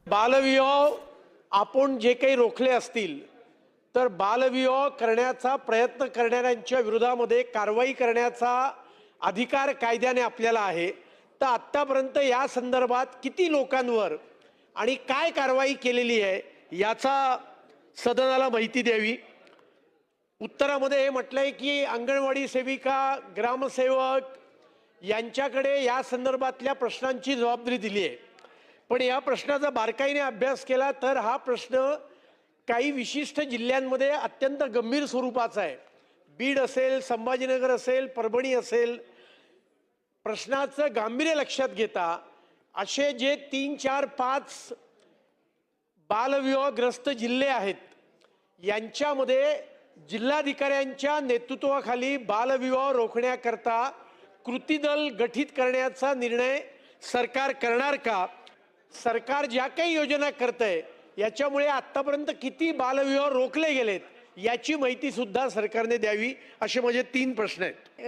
बालविवाह आपण जे काही रोखले असतील तर बालविवाह करण्याचा प्रयत्न करणाऱ्यांच्या विरोधामध्ये कारवाई करण्याचा अधिकार कायद्याने आपल्याला आहे। तर आत्तापर्यंत या संदर्भात किती लोकांवर आणि काय कारवाई केलेली आहे याचा सदनाला माहिती द्यावी। उत्तरामध्ये हे म्हटलंय की अंगणवाडी सेविका ग्रामसेवक यांच्याकडे या संदर्भातल्या प्रश्नांची जबाबदारी दिली आहे। पण या प्रश्नाचा बारकाईने अभ्यास केला तर हा प्रश्न काही विशिष्ट जिल्ह्यांमध्ये अत्यंत गंभीर स्वरूपाचा आहे। बीड असेल, संभाजीनगर असेल, परभणी असेल, प्रश्नाचं गांभीर्य लक्षात घेता असे जे 3, 4, 5 बालविवाहग्रस्त जिल्हे आहेत यांच्यामध्ये जिल्हाधिकाऱ्यांच्या नेतृत्वाखाली बालविवाह रोखण्याकरता कृती दल गठीत करण्याचा निर्णय सरकार करणार का? सरकार ज्या काही योजना करतंय याच्यामुळे आतापर्यंत किती बालविवाह रोखले गेलेत याची माहिती सुद्धा सरकारने द्यावी। असे माझे 3 प्रश्न आहेत।